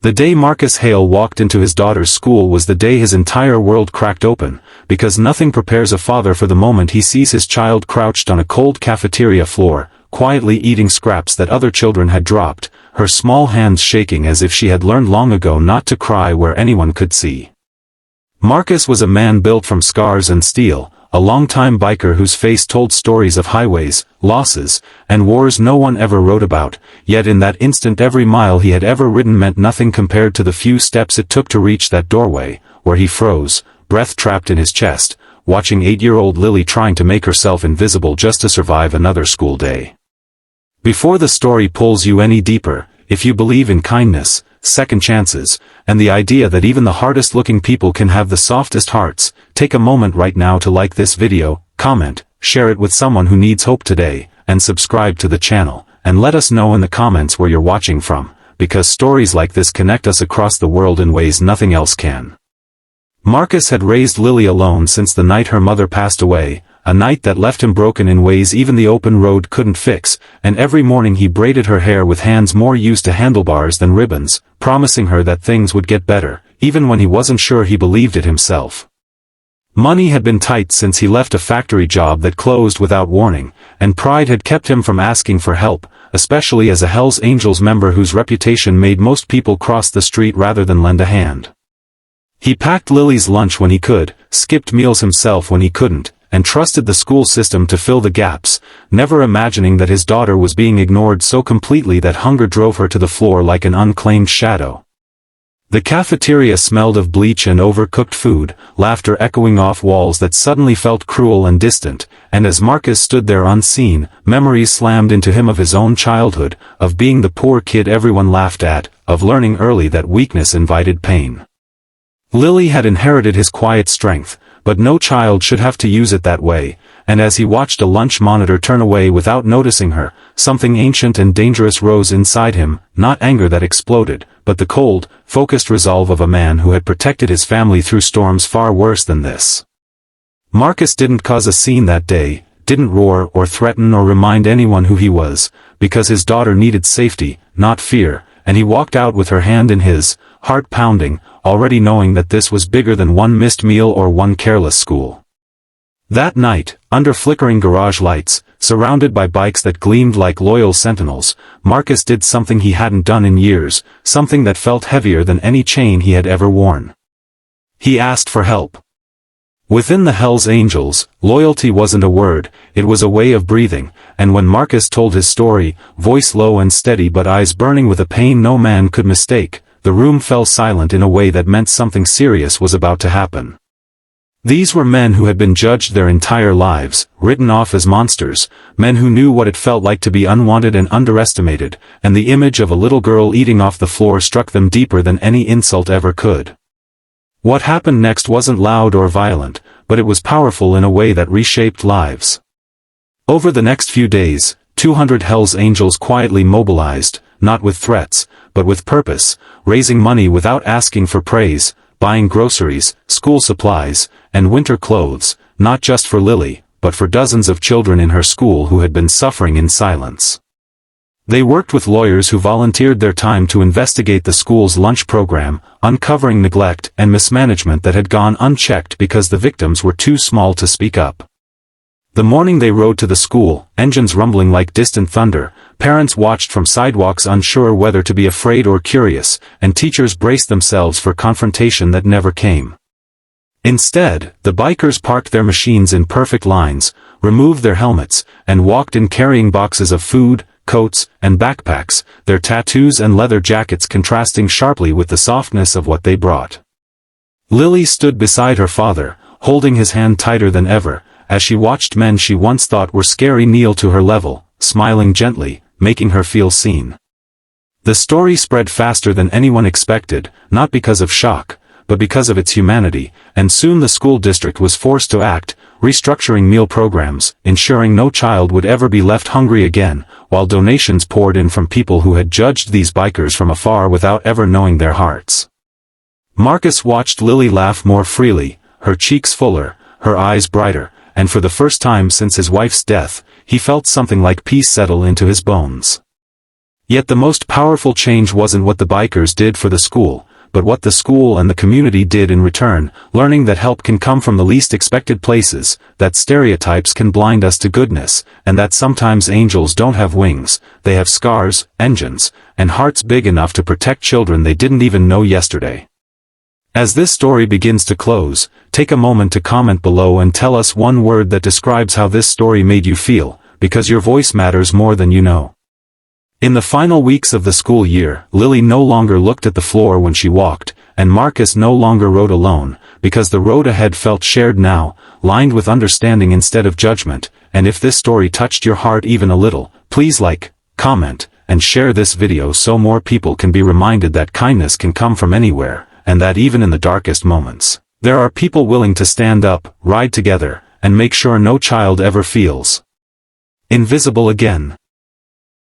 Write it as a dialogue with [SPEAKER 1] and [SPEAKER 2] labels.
[SPEAKER 1] The day Marcus Hale walked into his daughter's school was the day his entire world cracked open, because nothing prepares a father for the moment he sees his child crouched on a cold cafeteria floor, quietly eating scraps that other children had dropped, her small hands shaking as if she had learned long ago not to cry where anyone could see. Marcus was a man built from scars and steel, a longtime biker whose face told stories of highways, losses, and wars no one ever wrote about, yet in that instant every mile he had ever ridden meant nothing compared to the few steps it took to reach that doorway, where he froze, breath trapped in his chest, watching 8-year-old Lily trying to make herself invisible just to survive another school day. Before the story pulls you any deeper, if you believe in kindness, second chances, and the idea that even the hardest-looking people can have the softest hearts, take a moment right now to like this video, comment, share it with someone who needs hope today, and subscribe to the channel, and let us know in the comments where you're watching from, because stories like this connect us across the world in ways nothing else can. Marcus had raised Lily alone since the night her mother passed away, a night that left him broken in ways even the open road couldn't fix, and every morning he braided her hair with hands more used to handlebars than ribbons, promising her that things would get better, even when he wasn't sure he believed it himself. Money had been tight since he left a factory job that closed without warning, and pride had kept him from asking for help, especially as a Hells Angels member whose reputation made most people cross the street rather than lend a hand. He packed Lily's lunch when he could, skipped meals himself when he couldn't, and trusted the school system to fill the gaps, never imagining that his daughter was being ignored so completely that hunger drove her to the floor like an unclaimed shadow. The cafeteria smelled of bleach and overcooked food, laughter echoing off walls that suddenly felt cruel and distant, and as Marcus stood there unseen, memories slammed into him of his own childhood, of being the poor kid everyone laughed at, of learning early that weakness invited pain. Lily had inherited his quiet strength, but no child should have to use it that way, and as he watched a lunch monitor turn away without noticing her, something ancient and dangerous rose inside him, not anger that exploded, but the cold, focused resolve of a man who had protected his family through storms far worse than this. Marcus didn't cause a scene that day, didn't roar or threaten or remind anyone who he was, because his daughter needed safety, not fear, and he walked out with her hand in his, heart pounding, already knowing that this was bigger than one missed meal or one careless school. That night, under flickering garage lights, surrounded by bikes that gleamed like loyal sentinels, Marcus did something he hadn't done in years, something that felt heavier than any chain he had ever worn. He asked for help. Within the Hells Angels, loyalty wasn't a word, it was a way of breathing, and when Marcus told his story, voice low and steady but eyes burning with a pain no man could mistake, the room fell silent in a way that meant something serious was about to happen. These were men who had been judged their entire lives, written off as monsters, men who knew what it felt like to be unwanted and underestimated, and the image of a little girl eating off the floor struck them deeper than any insult ever could. What happened next wasn't loud or violent, but it was powerful in a way that reshaped lives. Over the next few days, 200 Hells Angels quietly mobilized, not with threats, but with purpose, raising money without asking for praise, buying groceries, school supplies, and winter clothes, not just for Lily, but for dozens of children in her school who had been suffering in silence. They worked with lawyers who volunteered their time to investigate the school's lunch program, uncovering neglect and mismanagement that had gone unchecked because the victims were too small to speak up. The morning they rode to the school, engines rumbling like distant thunder, parents watched from sidewalks unsure whether to be afraid or curious, and teachers braced themselves for confrontation that never came. Instead, the bikers parked their machines in perfect lines, removed their helmets, and walked in carrying boxes of food, coats, and backpacks, their tattoos and leather jackets contrasting sharply with the softness of what they brought. Lily stood beside her father, holding his hand tighter than ever, as she watched men she once thought were scary kneel to her level, smiling gently, making her feel seen. The story spread faster than anyone expected, not because of shock, but because of its humanity, and soon the school district was forced to act, restructuring meal programs, ensuring no child would ever be left hungry again, while donations poured in from people who had judged these bikers from afar without ever knowing their hearts. Marcus watched Lily laugh more freely, her cheeks fuller, her eyes brighter, and for the first time since his wife's death, he felt something like peace settle into his bones. Yet the most powerful change wasn't what the bikers did for the school, but what the school and the community did in return, learning that help can come from the least expected places, that stereotypes can blind us to goodness, and that sometimes angels don't have wings, they have scars, engines, and hearts big enough to protect children they didn't even know yesterday. As this story begins to close, take a moment to comment below and tell us one word that describes how this story made you feel, because your voice matters more than you know. In the final weeks of the school year, Lily no longer looked at the floor when she walked, and Marcus no longer rode alone, because the road ahead felt shared now, lined with understanding instead of judgment. And if this story touched your heart even a little, please like, comment, and share this video so more people can be reminded that kindness can come from anywhere, and that even in the darkest moments, there are people willing to stand up, ride together, and make sure no child ever feels invisible again.